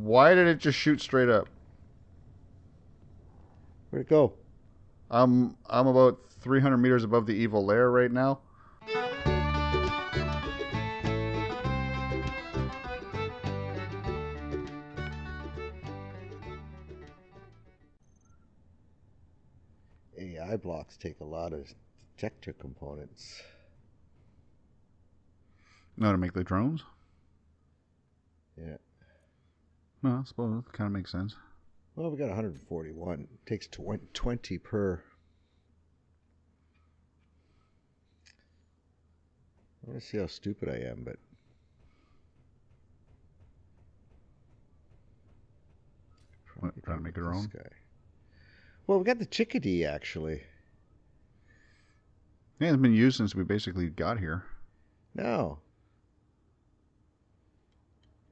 Why did it just shoot straight up? Where'd it go? I'm about 300 meters above the evil lair right now. AI blocks take a lot of detector components. No, to make the drones? Yeah. No, I suppose it kind of makes sense. Well, we got 141. It takes 20 per. I want to see how stupid I am, but Trying to make it our own? guy. Well, we got the chickadee actually. Yeah, it's been used since we basically got here. No.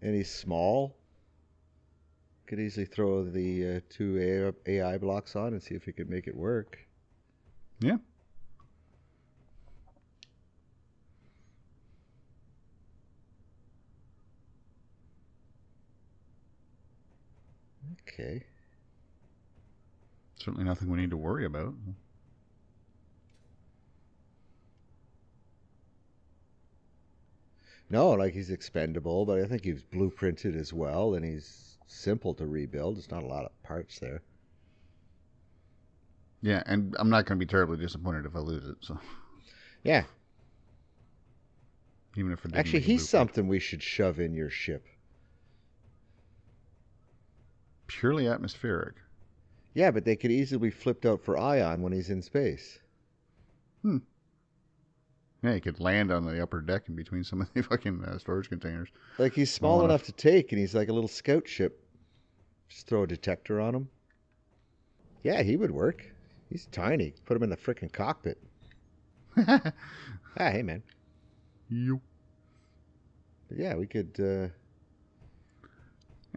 And he's small. Could easily throw the two AI blocks on and see if we could make it work. Yeah. Okay. Certainly nothing we need to worry about. No, like he's expendable, but I think he's blueprinted as well, and he's simple to rebuild. There's not a lot of parts there. Yeah, and I'm not going to be terribly disappointed if I lose it. So Yeah. even if it didn't Actually, make a he's blueprint. something we should shove in your ship. Purely atmospheric. Yeah, but they could easily be flipped out for ion when he's in space. Yeah, you could land on the upper deck in between some of the fucking storage containers. Like he's small enough to take, and he's like a little scout ship. Just throw a detector on him. Yeah, he would work. He's tiny. Put him in the frickin' cockpit. Ah, hey, man. Yep. But yeah, we could... Yeah,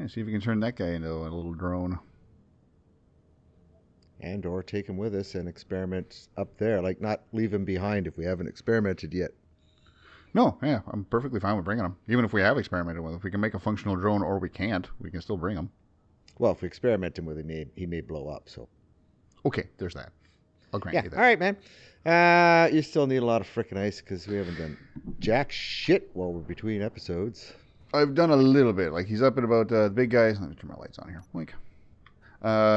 see if you can turn that guy into a little drone. And or take him with us and experiment up there. Like, not leave him behind if we haven't experimented yet. No, yeah, I'm perfectly fine with bringing him. Even if we have experimented with him. If we can make a functional drone or we can't, we can still bring him. Well, if we experiment him with him, he may blow up, so... Okay, there's that. I'll grant you that. All right, man. You still need a lot of frickin' ice because we haven't done jack shit while we're between episodes. I've done a little bit. Like, he's up at about, the big guy... Let me turn my lights on here. Wink.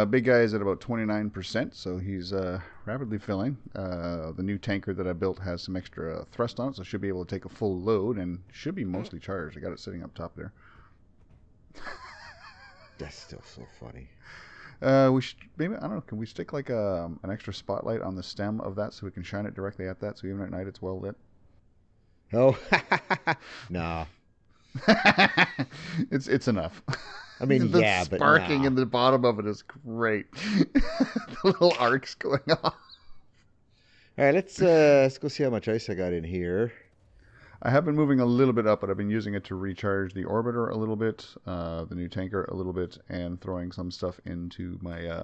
Big guy is at about 29%, so he's rapidly filling. The new tanker that I built has some extra thrust on it, so should be able to take a full load and should be mostly charged. I got it sitting up top there. That's still so funny. We should maybe, I don't know, can we stick like an extra spotlight on the stem of that so we can shine it directly at that, so even at night it's well lit? Oh, nah. It's enough. I mean, the yeah, but sparking nah. in the bottom of it is great. The little arcs going off. All right, let's go see how much ice I got in here. I have been moving a little bit up, but I've been using it to recharge the orbiter a little bit, the new tanker a little bit, and throwing some stuff into my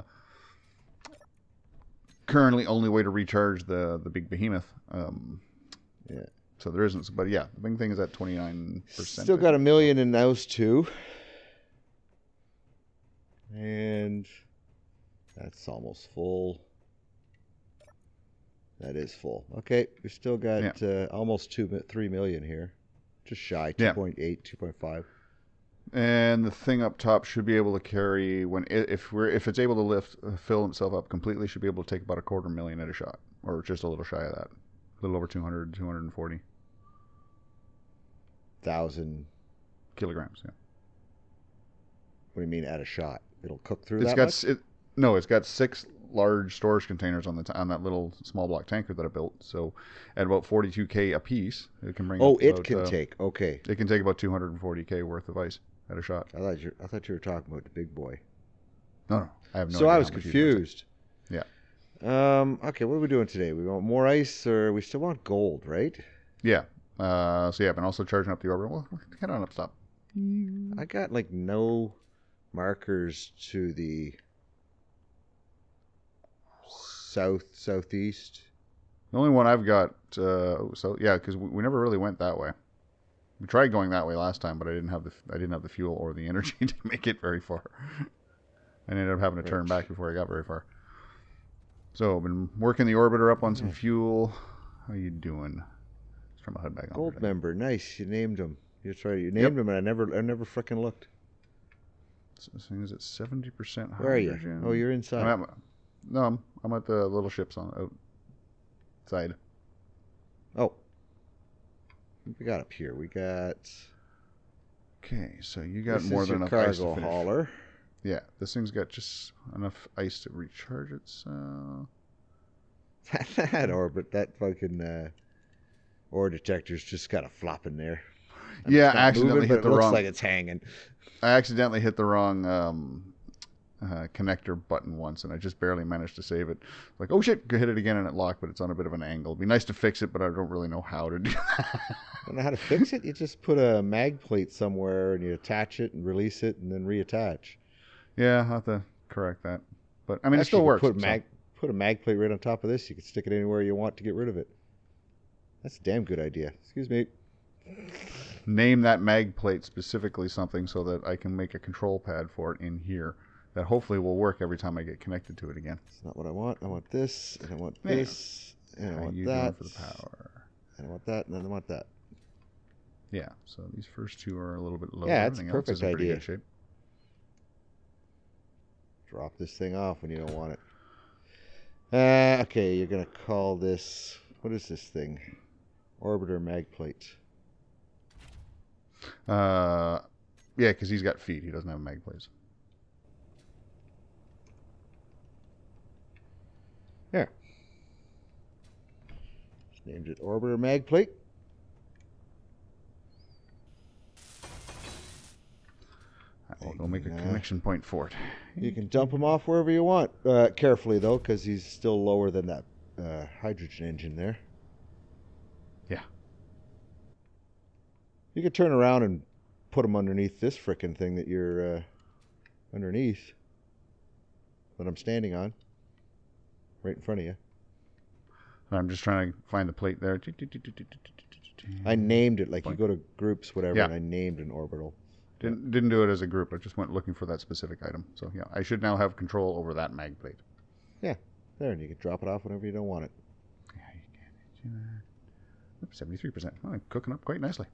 currently only way to recharge the big behemoth. Yeah. So there isn't, but yeah, the big thing is at 29%. Still got 1 million in those two. And that's almost full. That is full. Okay, we still got almost 3 million here. Just shy, 2.8, 2.5. And the thing up top should be able to carry if it's able to fill itself up completely, should be able to take about 250,000 at a shot, or just a little shy of that, a little over 200, 240 thousand kilograms. Yeah. What do you mean at a shot? It'll cook through It's that got much? No, it's got 6 large storage containers on that little small block tanker that I built. So at about 42K a piece, it can bring. Oh, it can take. Okay. It can take about 240K worth of ice at a shot. I thought you were talking about the big boy. No, I have no idea. So I was confused. Yeah. Okay, what are we doing today? We want more ice, or we still want gold, right? Yeah. So yeah, I've been also charging up the orbital. Well, head on up, stop. I got like no markers to the southeast. The only one I've got, so yeah, because we never really went that way. We tried going that way last time, but I didn't have the fuel or the energy to make it very far. I ended up having to turn back before I got very far. So I've been working the orbiter up on some fuel. How you doing? Let's turn my HUD back on. Gold member, nice. You named him. You named him, and I never frickin' looked. So this thing is at 70% hydrogen. Where are you? Oh, you're inside. I'm at the little ships on outside. Oh. What we got up here? We got... Okay, so you got more than enough ice to finish. Hauler. Yeah, this thing's got just enough ice to recharge it, so... that orbit, that fucking ore detector's just kind of flopping there. Yeah, I accidentally hit the wrong... It looks like it's hanging. I accidentally hit the wrong connector button once, and I just barely managed to save it. Like, oh shit, go hit it again, and it locked, but it's on a bit of an angle. It'd be nice to fix it, but I don't really know how to do that. Don't know how to fix it? You just put a mag plate somewhere, and you attach it, and release it, and then reattach. Yeah, I'll have to correct that. But, I mean, it still works. Put a mag plate right on top of this. You can stick it anywhere you want to get rid of it. That's a damn good idea. Excuse me. Name that mag plate specifically something so that I can make a control pad for it in here that hopefully will work every time I get connected to it again. That's not what I want. I want this, and I want this, and I want that. For the power. And I want that, and then I want that. Yeah, so these first two are a little bit lower. Yeah, that's a perfect else is in pretty idea. Good shape. Drop this thing off when you don't want it. Okay, you're going to call this... What is this thing? Orbiter mag plate. Yeah, because he's got feet. He doesn't have mag plates. There. Just named it Orbiter mag plate. I'll go make a connection point for it. You can dump him off wherever you want. Carefully, though, because he's still lower than that hydrogen engine there. Yeah. You could turn around and put him underneath this frickin' thing that you're underneath. That I'm standing on. Right in front of you. I'm just trying to find the plate there. I named it, like you go to groups, whatever, and I named an orbital. Didn't do it as a group. I just went looking for that specific item. So yeah, I should now have control over that mag plate. Yeah, there, and you can drop it off whenever you don't want it. Yeah, you can. 73%. Oh, I'm cooking up quite nicely.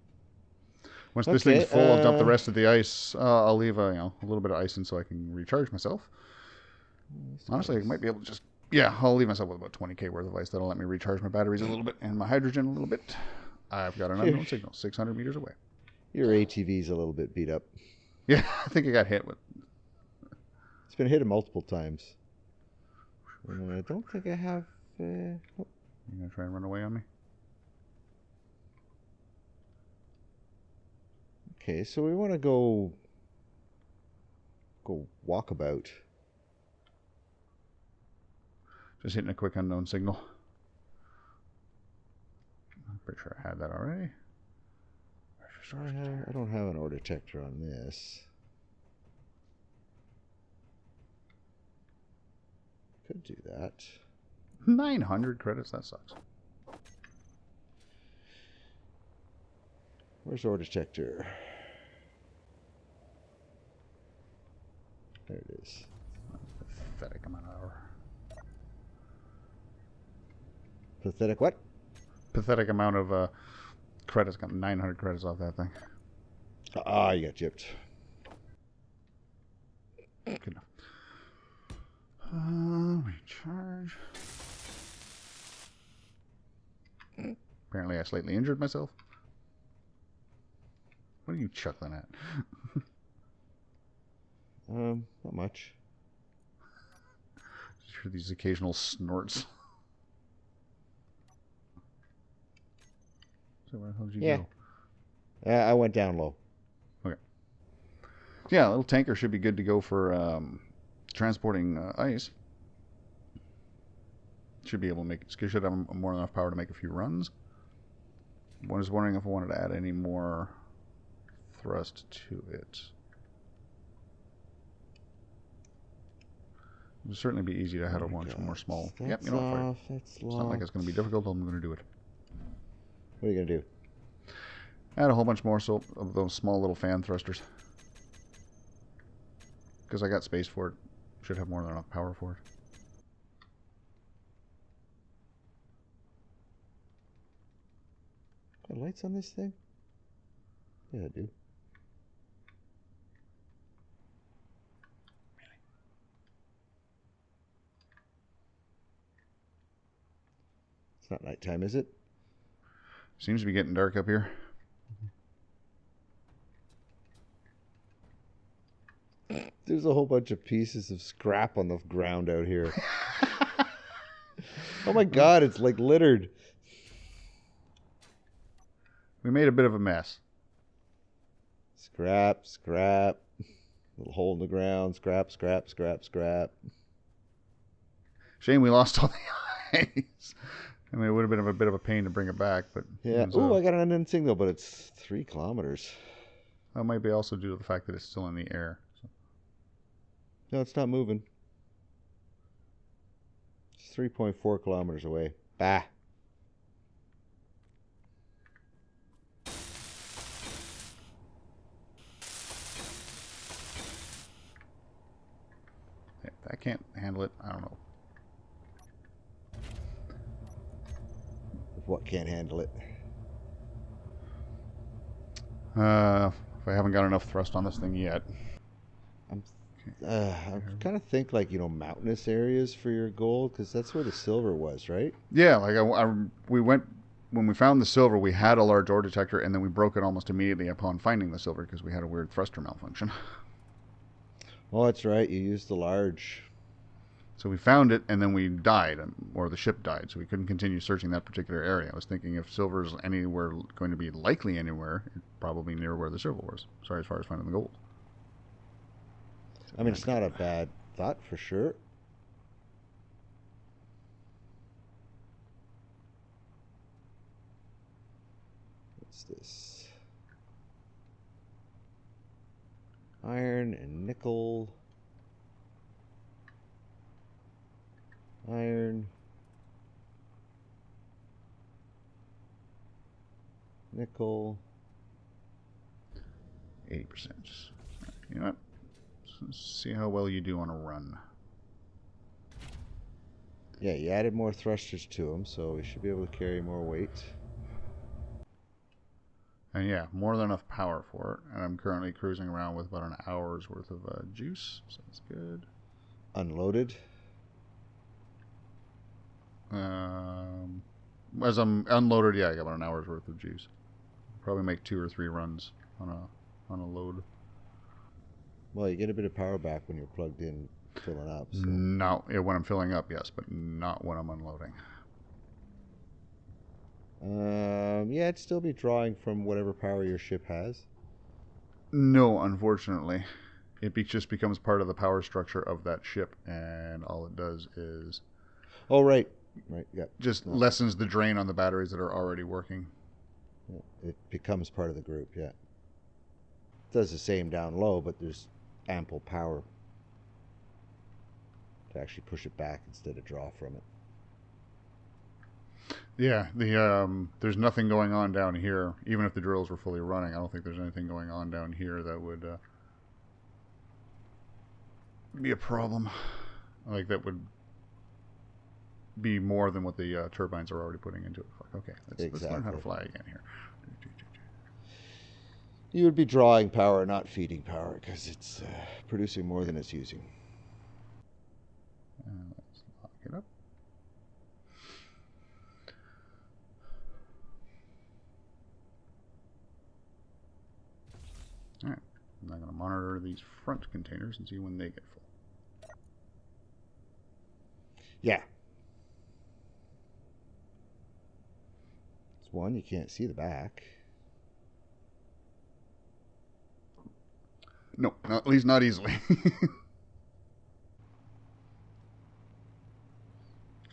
Once this thing's full, I'll dump the rest of the ice. I'll leave a little bit of ice in so I can recharge myself. Honestly, I might be able to just... Yeah, I'll leave myself with about 20k worth of ice. That'll let me recharge my batteries a little bit and my hydrogen a little bit. I've got an unknown signal, 600 meters away. Your ATV's a little bit beat up. Yeah, I think I got hit with... It's been hit multiple times. I don't think I have... Oh. You gonna try and run away on me? Okay, so we want to go walkabout. Just hitting a quick unknown signal. I'm pretty sure I had that already. I don't have an ore detector on this. Could do that. 900 credits, that sucks. Where's ore detector? There it is. Pathetic amount of... Pathetic what? Pathetic amount of credits. Got 900 credits off that thing. Ah, you got gypped. Good enough. Recharge. Apparently I slightly injured myself. What are you chuckling at? Not much. Just hear these occasional snorts. So where the hell did you go? I went down low. Okay. Yeah, a little tanker should be good to go for transporting ice. Should be able to make it. Should have more than enough power to make a few runs. I was wondering if I wanted to add any more thrust to it. It would certainly be easy to have a bunch more small. Yep, you know what? It's not like it's going to be difficult. I'm going to do it. What are you going to do? Add a whole bunch more of those small little fan thrusters. Because I got space for it. Should have more than enough power for it. Got lights on this thing? Yeah, I do. It's not nighttime, is it? Seems to be getting dark up here. There's a whole bunch of pieces of scrap on the ground out here. Oh my god, it's like littered. We made a bit of a mess. Scrap, scrap. Little hole in the ground. Scrap, scrap, scrap, scrap. Shame we lost all the eyes. I mean, it would have been a bit of a pain to bring it back, but... Yeah. Ooh, I got an unknown signal, but it's 3 kilometers. That might be also due to the fact that it's still in the air. So. No, it's not moving. It's 3.4 kilometers away. Bah. If that can't handle it, I don't know. What can't handle it? If I haven't got enough thrust on this thing yet. I'm kind of think like, mountainous areas for your goal, because that's where the silver was, right? Yeah, like we went, when we found the silver, we had a large ore detector, and then we broke it almost immediately upon finding the silver because we had a weird thruster malfunction. Oh, that's right. You used the large. So we found it, and then we died, or the ship died, so we couldn't continue searching that particular area. I was thinking if silver's anywhere going to be likely anywhere, it's probably near where the silver was. Sorry, as far as finding the gold. I mean, it's not a bad thought for sure. What's this? Iron and nickel. Iron. Nickel. 80%. You know what? Let's see how well you do on a run. Yeah, you added more thrusters to them, so we should be able to carry more weight. And yeah, more than enough power for it. And I'm currently cruising around with about an hour's worth of juice, so that's good. Unloaded. As I'm unloaded, yeah, I got about an hour's worth of juice. Probably make 2 or 3 runs on a load. Well, you get a bit of power back when you're plugged in, filling up. So. No, yeah, when I'm filling up, yes, but not when I'm unloading. Yeah, it'd still be drawing from whatever power your ship has. No, unfortunately. It just becomes part of the power structure of that ship, and all it does is... Oh, right. Right, yeah. Just lessens the drain on the batteries that are already working. Yeah, it becomes part of the group, yeah. It does the same down low, but there's ample power to actually push it back instead of draw from it. Yeah, there's nothing going on down here. Even if the drills were fully running, I don't think there's anything going on down here that would be a problem. Like, that would be more than what the turbines are already putting into it. Okay, let's learn how to fly again here. You would be drawing power, not feeding power, because it's producing more than it's using. Let's lock it up. All right, I'm going to monitor these front containers and see when they get full. Yeah. It's one, you can't see the back. No, at least not easily.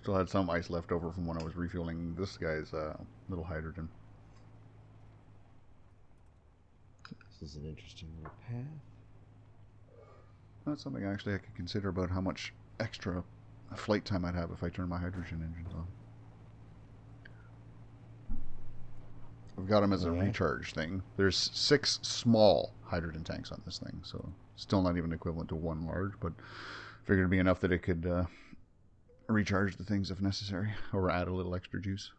Still had some ice left over from when I was refueling this guy's little hydrogen. This is an interesting little path. That's something actually I could consider about how much extra flight time I'd have if I turn my hydrogen engines on. We've got them as a Yeah. recharge thing. There's 6 small hydrogen tanks on this thing, so still not even equivalent to 1 large, but figured it'd be enough that it could recharge the things if necessary, or add a little extra juice.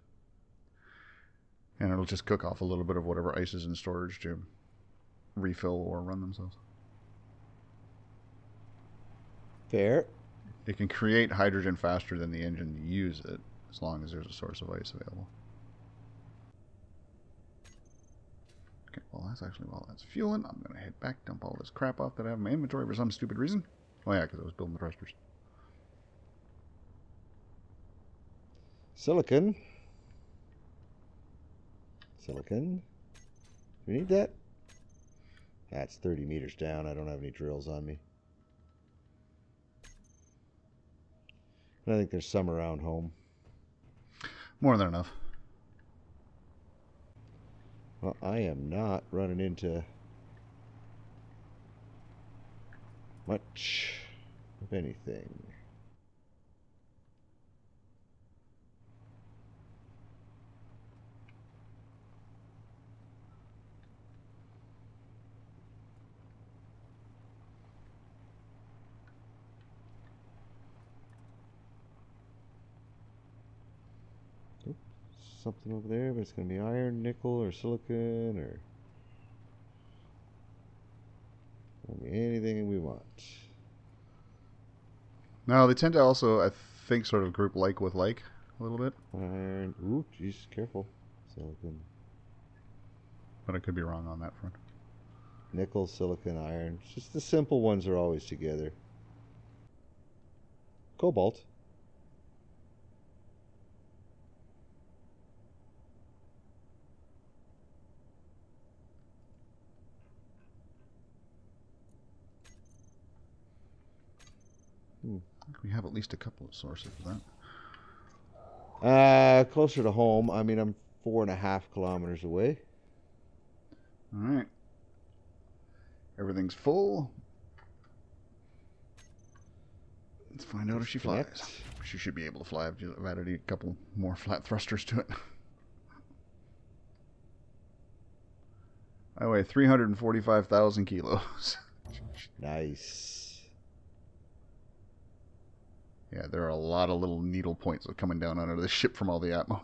And it'll just cook off a little bit of whatever ice is in storage to refill or run themselves. Fair. It can create hydrogen faster than the engine to use it, as long as there's a source of ice available. Okay, well that's actually while that's fueling, I'm going to head back, dump all this crap off that I have in my inventory for some stupid reason. Oh yeah, because I was building the thrusters. Silicon. Silicon. Do we need that? That's 30 meters down. I don't have any drills on me. I think there's some around home. More than enough. Well, I am not running into much of anything. Something over there, but it's going to be iron, nickel, or silicon, or anything we want. No, they tend to also, I think, sort of group like with like a little bit. Iron. Ooh, jeez, careful. Silicon. But I could be wrong on that front. Nickel, silicon, iron. It's just the simple ones are always together. Cobalt. I think we have at least a couple of sources of that. Closer to home. I mean, I'm 4.5 kilometers away. Alright. Everything's full. Let's find out if she flies. She should be able to fly. I've added a couple more flat thrusters to it. I weigh 345,000 kilos. Nice. Yeah, there are a lot of little needle points coming down under the ship from all the atmo.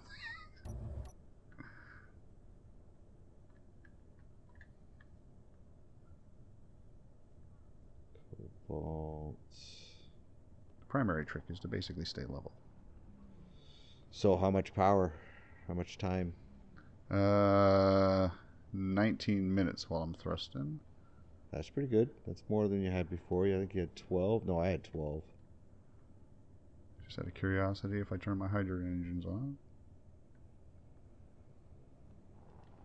Cobalt. The primary trick is to basically stay level. So how much power? How much time? 19 minutes while I'm thrusting. That's pretty good. That's more than you had before. I think you had 12. No, I had 12. Just out of curiosity, if I turn my hydrogen engines on,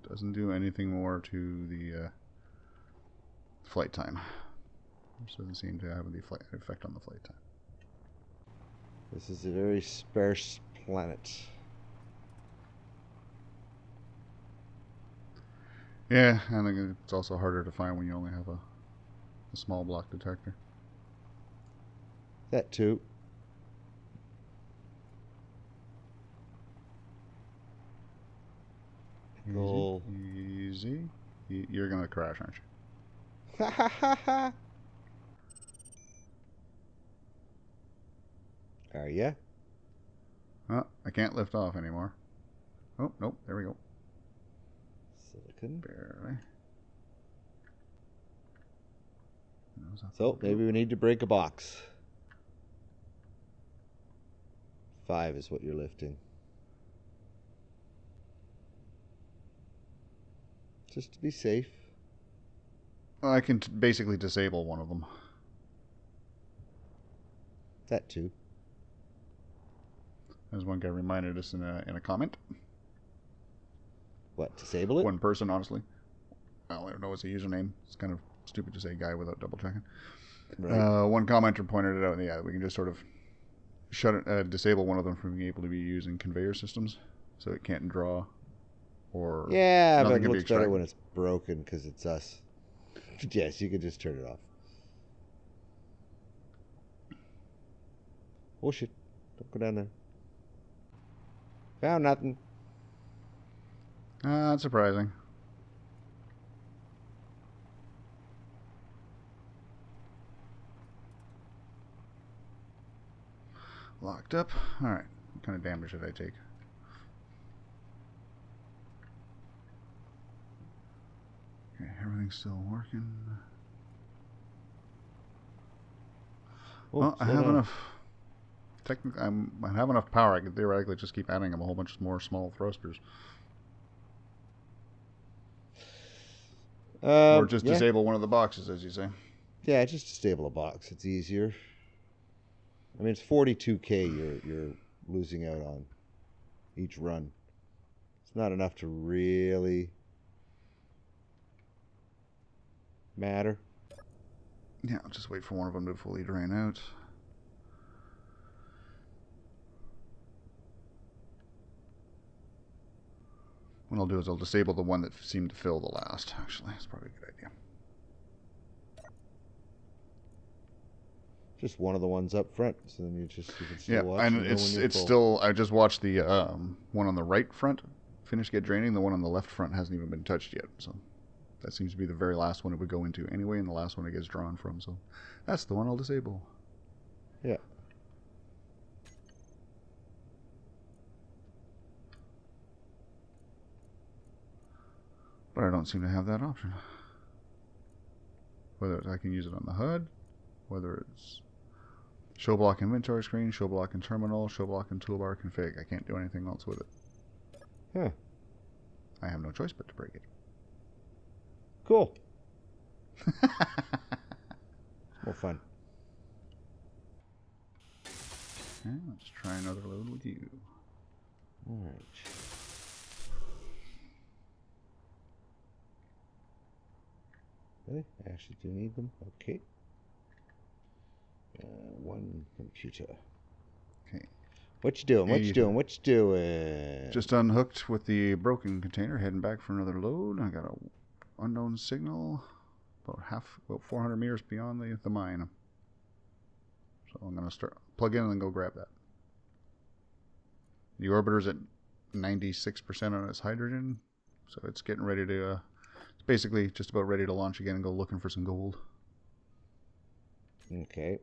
doesn't do anything more to the flight time. Which doesn't seem to have the effect on the flight time. This is a very sparse planet. Yeah, I think it's also harder to find when you only have a small block detector. That too. Nickel. Easy. You're going to crash, aren't you? Ha ha ha ha. Are ya? Oh, I can't lift off anymore. Oh, nope, there we go. Silicon. Barely. So maybe we need to break a box. 5 is what you're lifting. Just to be safe. Well, I can basically disable one of them. That too. As one guy reminded us in a comment. What, disable it? One person, honestly. I don't know what's a username. It's kind of stupid to say guy without double checking. Right. One commenter pointed it out. Yeah, we can just sort of disable one of them from being able to be used in conveyor systems, so it can't draw or Yeah, but nothing it can be looks better extracted. when it's broken because it's us. Yes, you can just turn it off. Oh shit. Don't go down there. Found nothing. Not surprising. Locked up. Alright. What kind of damage did I take? Okay, everything's still working. Oh, well, I slow have down. enough. Technically, I have enough power. I could theoretically just keep adding them a whole bunch more small thrusters. Or just Yeah. disable one of the boxes, as you say. Yeah, just disable a box. It's easier. I mean, it's 42K you're losing out on each run. It's not enough to really matter. Yeah, I'll just wait for one of them to fully drain out. What I'll do is I'll disable the one that seemed to fill the last. Actually, that's probably a good idea. Just one of the ones up front, so then you can still watch. Yeah, and and know when you're it's full. still. I just watched the one on the right front finish get draining. The one on the left front hasn't even been touched yet. So that seems to be the very last one it would go into anyway, and the last one it gets drawn from. So that's the one I'll disable. Yeah. But I don't seem to have that option. Whether I can use it on the HUD, whether it's show block inventory screen, show block in terminal, show block in toolbar config. I can't do anything else with it. Huh. I have no choice but to break it. Cool. It's more fun. Okay, let's try another load with you. All right. Really? I actually do need them. Okay. One computer. Okay. What you doing? What Hey. you doing? What you doing? Just unhooked with the broken container, heading back for another load. I got a unknown signal about 400 meters beyond the mine. So I'm going to start plug in and then go grab that. The orbiter's at 96% on its hydrogen, so it's getting ready to. It's basically just about ready to launch again and go looking for some gold. Okay.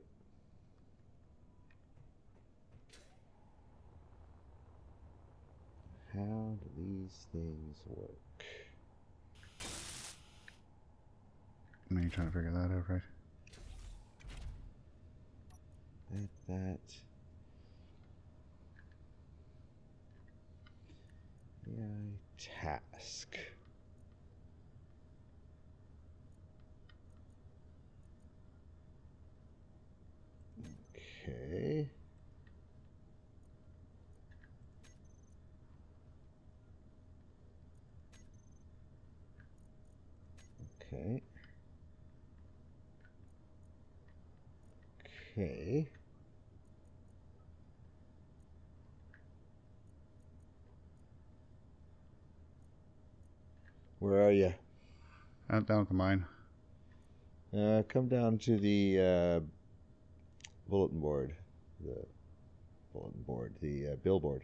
How do these things work? I mean, you're trying to figure that out, right? That. AI task. Okay. Okay. Okay. Where are you? Down at the mine. Come down to the bulletin board. The billboard.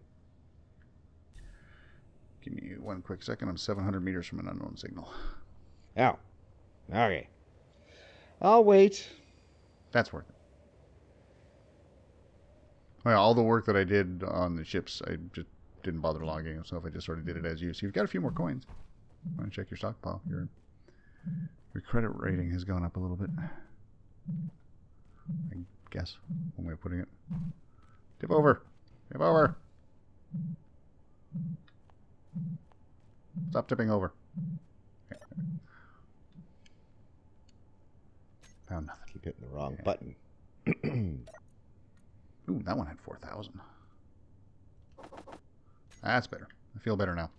Give me one quick second. I'm 700 meters from an unknown signal. Oh. Okay. I'll wait. That's worth it. Well, all the work that I did on the ships, I just didn't bother logging and stuff. I just sort of did it as you. So you've got a few more coins. Want to check your stockpile? Your credit rating has gone up a little bit. I guess one way of putting it. Tip over. Tip over. Stop tipping over. Okay. Found nothing. Keep hitting the wrong button. Ooh, that one had 4,000. That's better. I feel better now.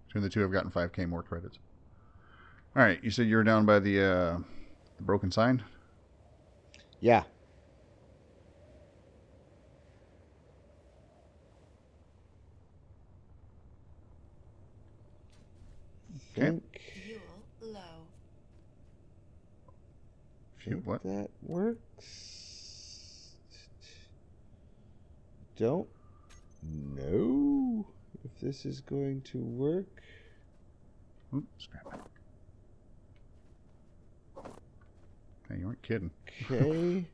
Between the two, I've gotten 5K more credits. All right, you said you were down by the broken sign? Yeah. Okay. Fuel low. Think What? that works. Don't know if this is going to work. Oops, scrap it. Hey, you weren't kidding. Okay.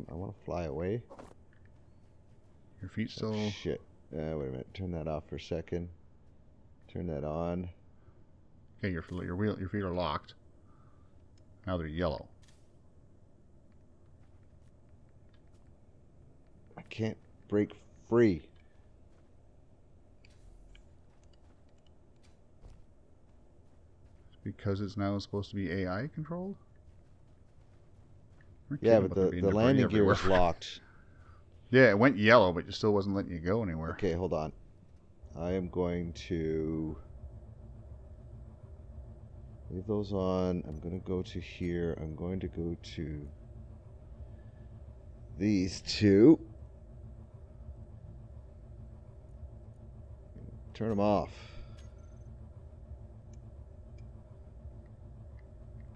I want to fly away. Your feet still... Oh, shit. Wait a minute. Turn that off for a second. Turn that on. Okay, your feet are locked. Now they're yellow. I can't break free. Because it's now supposed to be AI controlled? Yeah, but the landing gear was locked. Yeah, it went yellow, but it still wasn't letting you go anywhere. Okay, hold on. I am going to leave those on. I'm going to go to here. I'm going to go to these two. Turn them off.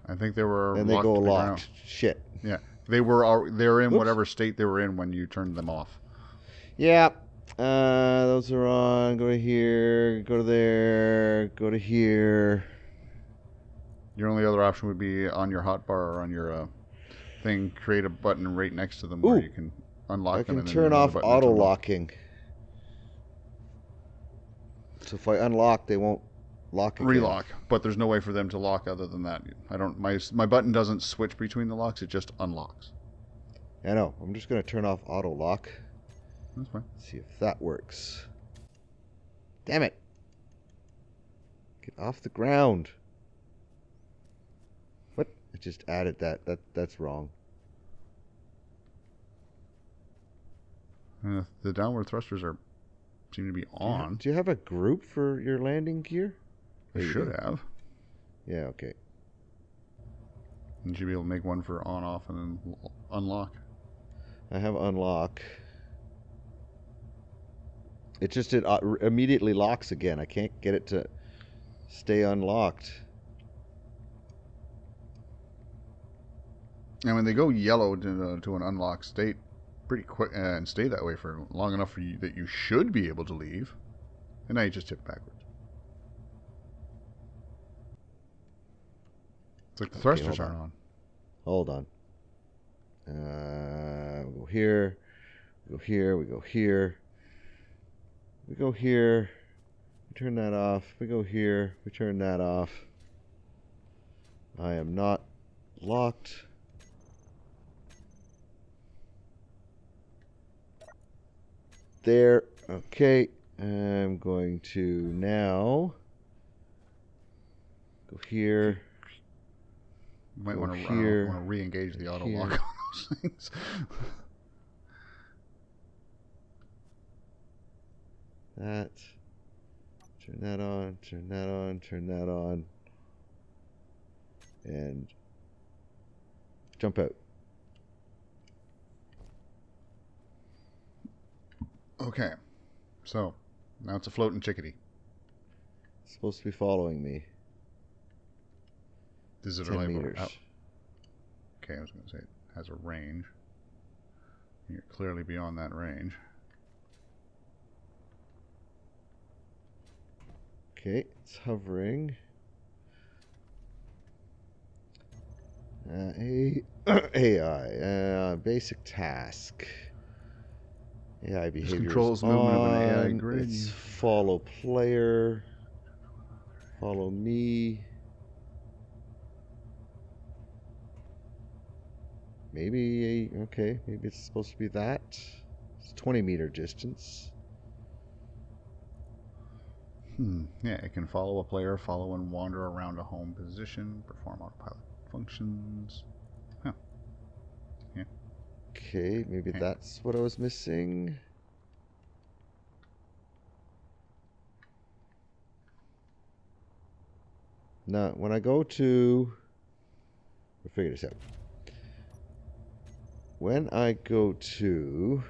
I think they were and locked they go to the locked. ground. Shit. Yeah, they were in Oops. whatever state they were in when you turned them off. Yeah. Those are on. Go to here. Go to there. Go to here. Your only other option would be on your hotbar or on your thing. Create a button right next to them where you can unlock them. I and can then turn off button auto locking. So if I unlock, they won't lock again. Relock, but there's no way for them to lock other than that. I don't. My button doesn't switch between the locks. It just unlocks. I know. I'm just gonna turn off auto lock. That's fine. See if that works. Damn it! Get off the ground. What? I just added that. That's wrong. The downward thrusters seem to be on. Do you have a group for your landing gear? I should have. Yeah. Okay. You should be able to make one for on, off, and then unlock. I have unlock. It just immediately locks again. I can't get it to stay unlocked. And when they go yellow to an unlocked state pretty quick and stay that way for long enough for you that you should be able to leave, and now you just tip backwards. It's like the thrusters aren't on. Hold on. We go here. We go here. We go here. We go here. We turn that off. We go here. We turn that off. I am not locked. There. Okay. I'm going to now go here. You might want to re-engage the auto lock on those things. That. Turn that on. Turn that on. Turn that on. And jump out. Okay. So, now it's a floating chickadee. It's supposed to be following me. Does it 10 meters. Okay, I was going to say it has a range. You're clearly beyond that range. Okay, it's hovering. AI, basic task. AI behavior. This controls movement of an AI grid. It's follow player. Follow me. Maybe, okay, maybe it's supposed to be that. It's 20-meter distance. Yeah, it can follow a player, follow and wander around a home position, perform autopilot functions. Huh. Yeah. Okay, maybe that's what I was missing. Now, when I go to... We'll figure this out. When I go to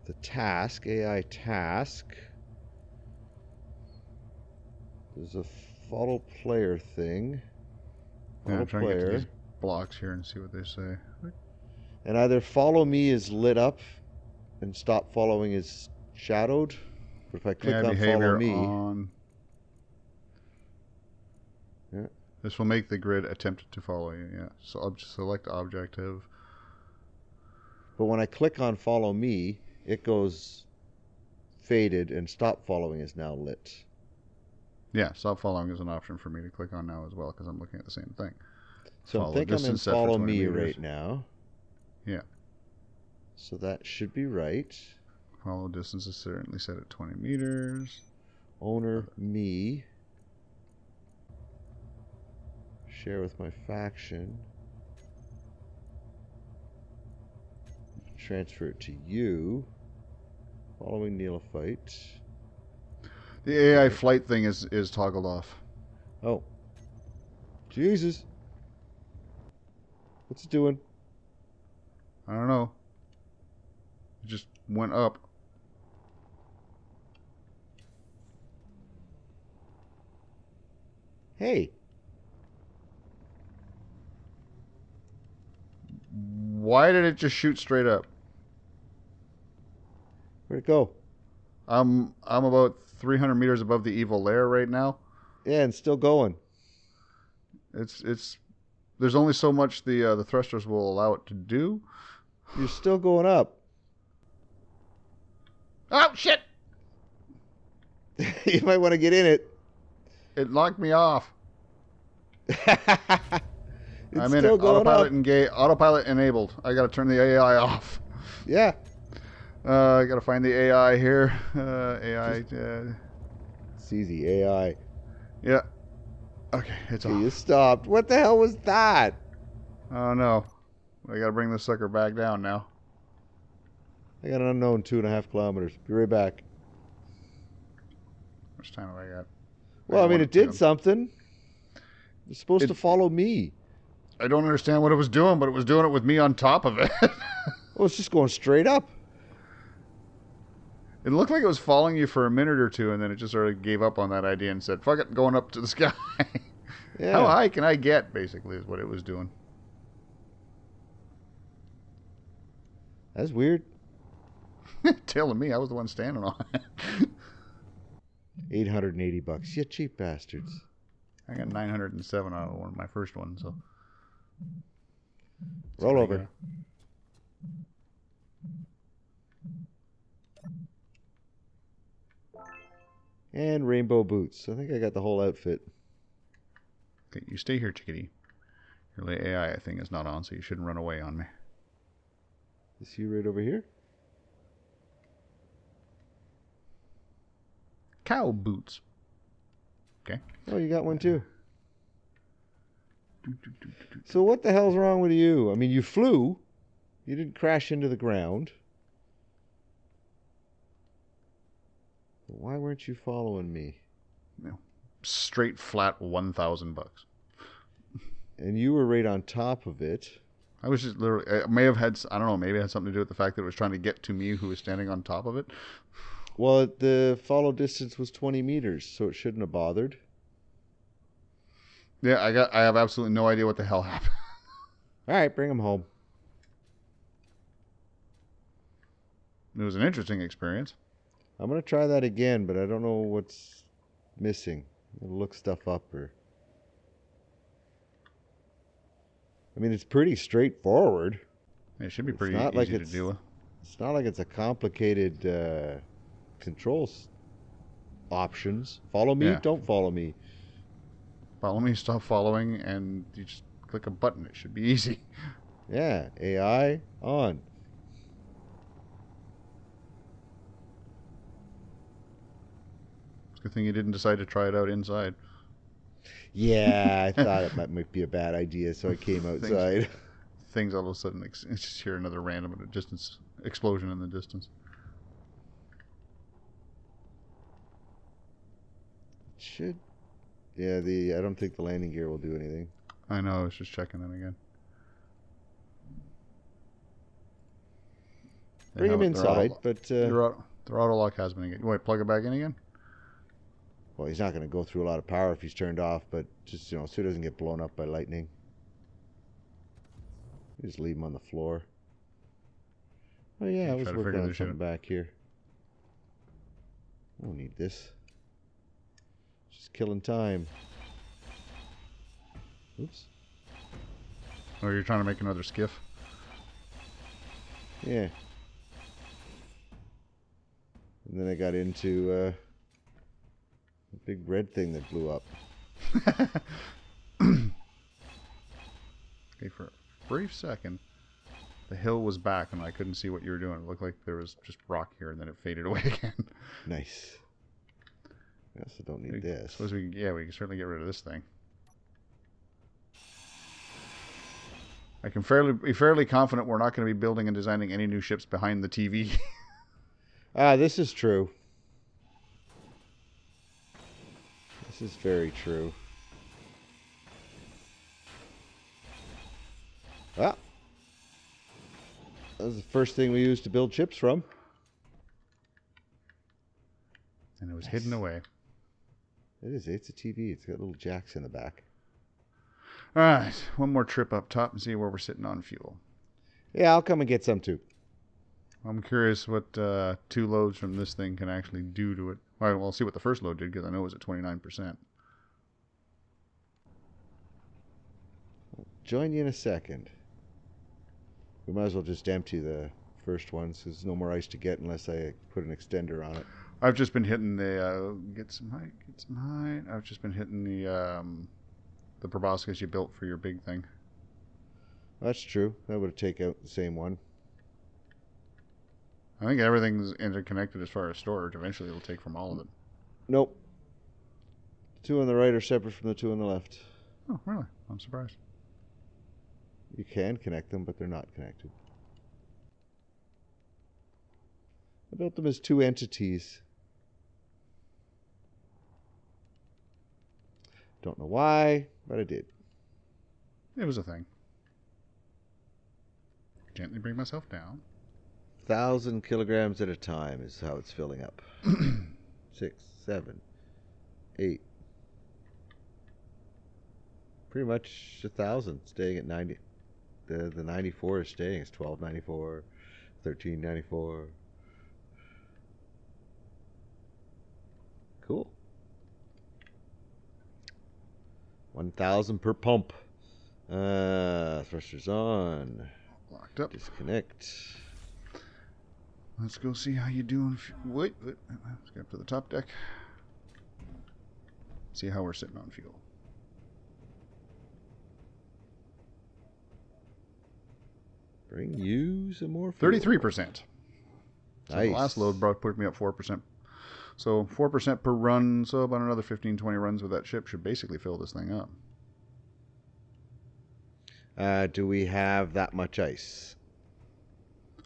the task, AI task, there's a follow player thing. Yeah, I'm trying to get to these blocks here and see what they say. And either follow me is lit up and stop following is shadowed. But if I click on follow me... on. Yeah. This will make the grid attempt to follow you. Yeah. So select objective. But when I click on follow me, it goes faded and stop following is now lit. Yeah, stop following is an option for me to click on now as well because I'm looking at the same thing. So I think I'm in follow me right now. Yeah. So that should be right. Follow distance is certainly set at 20 meters. Owner me. Share with my faction. Transfer it to you. Following Neilophyte. The AI flight thing is toggled off. Oh. Jesus. What's it doing? I don't know. It just went up. Hey. Why did it just shoot straight up? Where'd it go? I'm about 300 meters above the evil lair right now. Yeah, and still going. It's there's only so much the thrusters will allow it to do. You're still going up. Oh shit! You might want to get in it. It knocked me off. I'm in it. Still going Autopilot up. engaged. Autopilot enabled. I gotta turn the AI off. Yeah. I gotta find the AI here. AI. It's easy. AI. Yeah. Okay, it's Okay, off. you stopped. What the hell was that? Oh no. I gotta bring this sucker back down now. I got an unknown 2.5 kilometers. Be right back. How much time have I got? Well, I mean, it did something. It's supposed to follow me. I don't understand what it was doing, but it was doing it with me on top of it. Well, it's just going straight up. It looked like it was following you for a minute or two, and then it just sort of gave up on that idea and said, fuck it, going up to the sky. Yeah. How high can I get, basically, is what it was doing. That's weird. Telling me I was the one standing on it. $880. You cheap bastards. I got 907 out of my first one, so. Roll over. And rainbow boots. I think I got the whole outfit. Okay, you stay here, chickadee. Your AI thing is not on, so you shouldn't run away on me. Is you right over here? Cow boots. Okay. Oh, you got one too. So what the hell's wrong with you? I mean, you flew. You didn't crash into the ground. But why weren't you following me? No. Straight flat $1,000. And you were right on top of it. I was just literally, I may have had, I don't know, maybe it had something to do with the fact that it was trying to get to me who was standing on top of it. Well, the follow distance was 20 meters, so it shouldn't have bothered. Yeah, I have absolutely no idea what the hell happened. All right, bring him home. It was an interesting experience. I'm going to try that again, but I don't know what's missing. I'll look stuff up or... I mean, it's pretty straightforward. It should be pretty not easy like to deal with. It's not like it's a complicated controls options. Follow me, Yeah. don't follow me. Follow me, stop following, and you just click a button. It should be easy. Yeah, AI on. It's a good thing you didn't decide to try it out inside. Yeah, I thought it might be a bad idea, so I came outside. Things all of a sudden, it's just hear another random distance explosion in the distance. Should. Yeah, I don't think the landing gear will do anything. I know, I was just checking them again. Bring him inside, but... their auto lock has been engaged. You want to plug it back in again? Well, he's not going to go through a lot of power if he's turned off, but just, so he doesn't get blown up by lightning. Just leave them on the floor. Oh yeah, I was Try to working figure on this shit something back here. I don't need this. Just killing time. Oops. Oh, you're trying to make another skiff? Yeah. And then I got into a big red thing that blew up. Okay, for a brief second, the hill was back and I couldn't see what you were doing. It looked like there was just rock here and then it faded away again. Nice. I also don't need this. Suppose we can certainly get rid of this thing. I can be fairly confident we're not going to be building and designing any new ships behind the TV. This is true. This is very true. Well, that was the first thing we used to build ships from. And it was hidden away. It is. It's a TV. It's got little jacks in the back. All right, one more trip up top and see where we're sitting on fuel. Yeah, I'll come and get some too. I'm curious what 2 loads from this thing can actually do to it. Well, we'll see what the first load did because I know it was at 29%. Join you in a second. We might as well just empty the first ones because there's no more ice to get unless I put an extender on it. I've just been hitting the get some height. I've just been hitting the proboscis you built for your big thing. That's true. That would take out the same one. I think everything's interconnected as far as storage. Eventually it'll take from all of it. Nope. The 2 on the right are separate from the 2 on the left. Oh, really? I'm surprised. You can connect them, but they're not connected. I built them as 2 entities. Don't know why, but I did. It was a thing. Gently bring myself down. 1,000 kilograms at a time is how it's filling up. 6, 7, 8. Pretty much 1,000, staying at 90. The 94 is staying. It's 1294, 1394. Cool. 1,000 per pump. Thrusters on. Locked up. Disconnect. Let's go see how you doing. Wait. Let's get up to the top deck. See how we're sitting on fuel. Bring you some more fuel. 33%. So Nice. the last load put me up 4%. So 4% per run. So about another 15, 20 runs with that ship should basically fill this thing up. Do we have that much ice?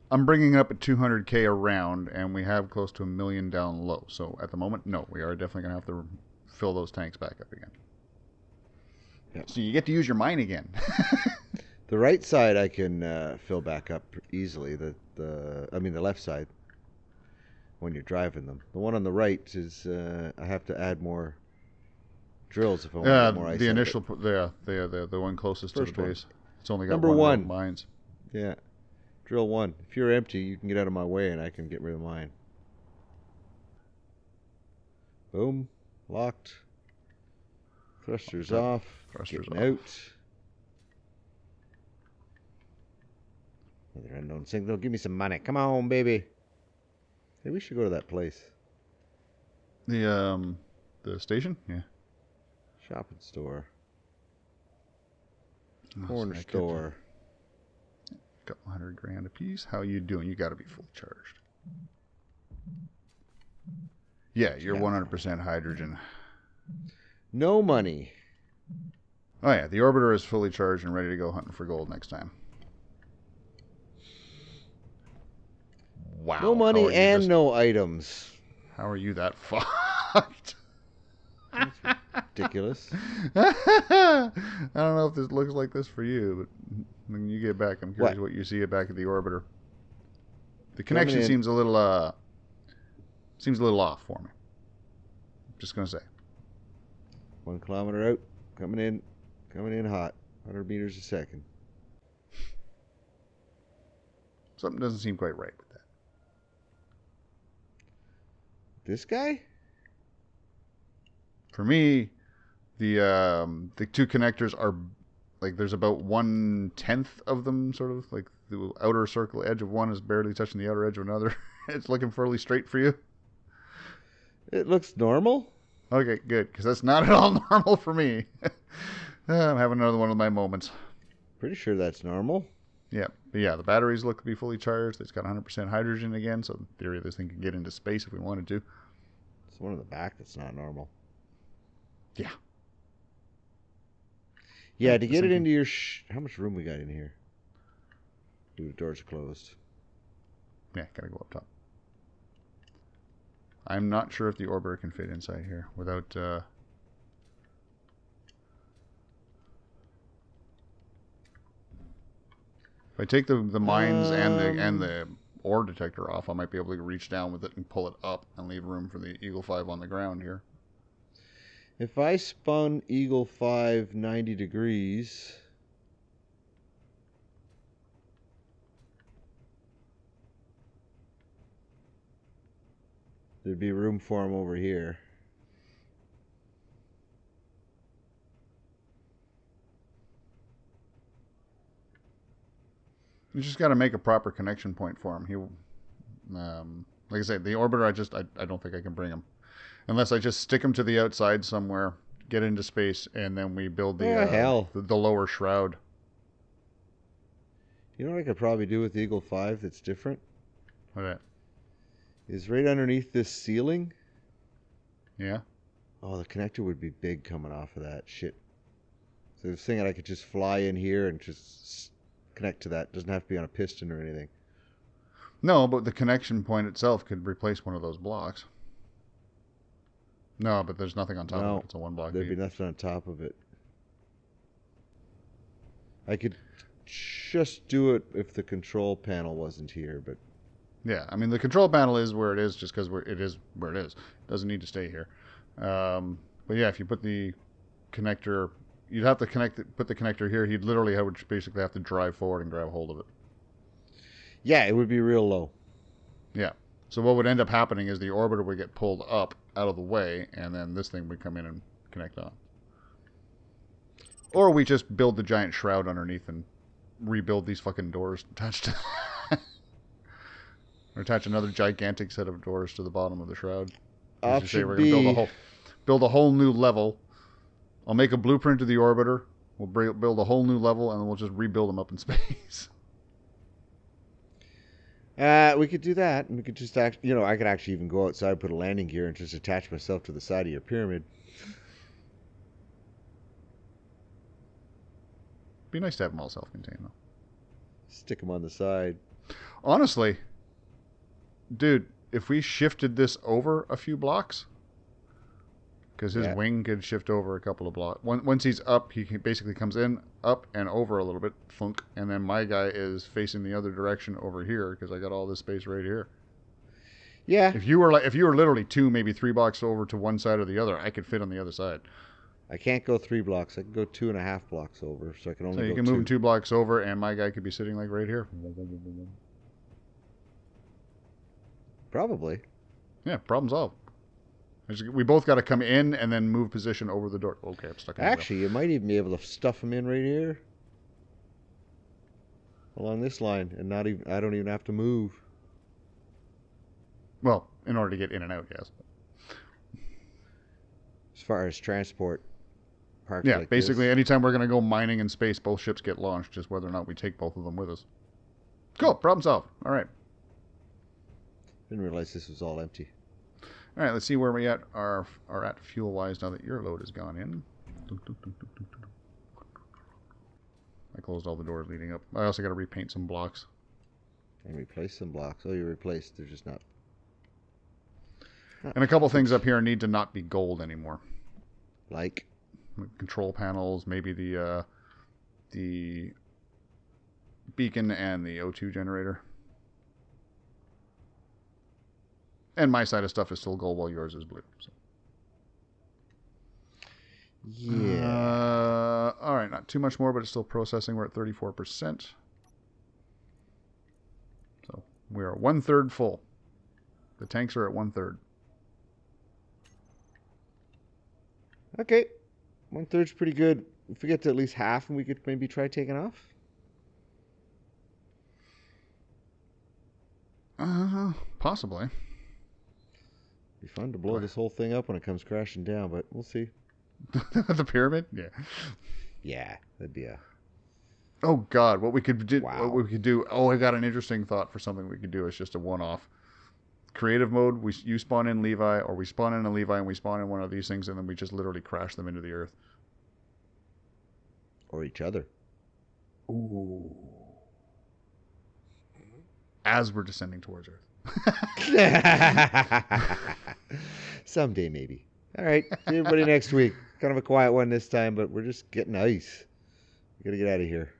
I'm bringing it up at 200K a round, and we have close to 1 million down low. So at the moment, no, we are definitely going to have to fill those tanks back up again. Yep. So you get to use your mine again. The right side I can fill back up easily. The left side when you're driving them. The one on the right is I have to add more drills if I want to get more ice. The initial, the one closest First to the one. base. It's only got Number one row of one. mines. Yeah. Drill 1. If you're empty, you can get out of my way and I can get rid of mine. Boom. Locked. Thrusters off. Thrusters Getting off. out. Another unknown signal. Give me some money. Come on, baby. Hey, we should go to that place. The station? Yeah. Shopping store. Oh, Corner so I could- store. Couple $100,000 a piece. How you doing? You got to be fully charged. Yeah, you're 100% hydrogen. No money. Oh yeah, the orbiter is fully charged and ready to go hunting for gold next time. Wow. No money and no items. How are you that fucked? Ridiculous. I don't know if this looks like this for you, but when you get back, I'm curious what you see back at the orbiter. The connection seems a little off for me. Just gonna say. 1 kilometer out. Coming in hot. 100 meters a second. Something doesn't seem quite right with that. This guy? For me, the two connectors are like there's about 1/10 of them, sort of like the outer circle edge of one is barely touching the outer edge of another. It's looking fairly straight for you. It looks normal. Okay, good, because that's not at all normal for me. I'm having another one of my moments. Pretty sure that's normal. Yeah, but yeah, the batteries look to be fully charged. It's got 100% hydrogen again, so in theory this thing can get into space if we wanted to. It's one in the back that's not normal. Yeah. Yeah, to get it into your... How much room we got in here? Ooh, the doors are closed. Yeah, gotta go up top. I'm not sure if the orbiter can fit inside here without... If I take the mines and the ore detector off, I might be able to reach down with it and pull it up and leave room for the Eagle 5 on the ground here. If I spun Eagle 5 90 degrees... there'd be room for him over here. You just got to make a proper connection point for him. He, like I said, the orbiter, I don't think I can bring him. Unless I just stick him to the outside somewhere, get into space, and then we build the lower shroud. You know what I could probably do with the Eagle 5 that's different? What that? Is right underneath this ceiling. Yeah? Oh, the connector would be big coming off of that shit. So I was thinking I could just fly in here and just connect to that. Doesn't have to be on a piston or anything. No, but the connection point itself could replace one of those blocks. No, but there's nothing on top of it. It's a one block. There'd be nothing on top of it. I could just do it if the control panel wasn't here, but... Yeah, I mean, the control panel is where it is just because it is where it is. It doesn't need to stay here. But yeah, if you put the connector... You'd have to put the connector here. He'd literally basically have to drive forward and grab hold of it. Yeah, it would be real low. Yeah. So what would end up happening is the orbiter would get pulled up out of the way, and then this thing would come in and connect on. Or we just build the giant shroud underneath and rebuild these fucking doors attached to or attach another gigantic set of doors to the bottom of the shroud. Option we're B. gonna build a whole new level. I'll make a blueprint of the orbiter. We'll build a whole new level, and then we'll just rebuild them up in space. We could do that, and we could just I could actually even go outside, put a landing gear, and just attach myself to the side of your pyramid. Be nice to have them all self-contained, though. Stick them on the side. Honestly, dude, if we shifted this over a few blocks, because his wing could shift over a couple of blocks. Once he's up, he basically comes in, up, and over a little bit, funk, and then my guy is facing the other direction over here because I got all this space right here. Yeah. If you were literally 2, maybe 3 blocks over to one side or the other, I could fit on the other side. I can't go 3 blocks. I can go 2.5 blocks over, so I can only. So you can move 2 blocks over, and my guy could be sitting like right here. Probably. Yeah, problem solved. We both got to come in and then move position over the door. Okay, I'm stuck in Actually, you might even be able to stuff them in right here. Along this line, and I don't even have to move. Well, in order to get in and out, yes. As far as transport parts like basically anytime we're going to go mining in space, both ships get launched, just whether or not we take both of them with us. Cool, problem solved. All right. Didn't realize this was all empty. All right, let's see where we are at fuel-wise now that your load has gone in. I closed all the doors leading up. I also got to repaint some blocks. And replace some blocks. Oh, you replaced. They're just not. And a couple things up here need to not be gold anymore. Like? Control panels, maybe the beacon and the O2 generator. And my side of stuff is still gold while yours is blue. So. Yeah. All right, not too much more, but it's still processing. We're at 34%. We are 1/3 full. The tanks are at 1/3. Okay. 1/3's pretty good. If we get to at least half, and we could maybe try taking off. Possibly. Be fun to blow this whole thing up when it comes crashing down, but we'll see. The pyramid? Yeah. Yeah, that'd be a... Oh God, what we could do? Wow. What we could do? Oh, I got an interesting thought for something we could do. It's just a one-off. Creative mode. You spawn in Levi, or we spawn in a Levi and we spawn in one of these things, and then we just literally crash them into the earth. Or each other. Ooh. As we're descending towards Earth. Someday, maybe. All right. See everybody next week. Kind of a quiet one this time, but we're just getting ice. We got to get out of here.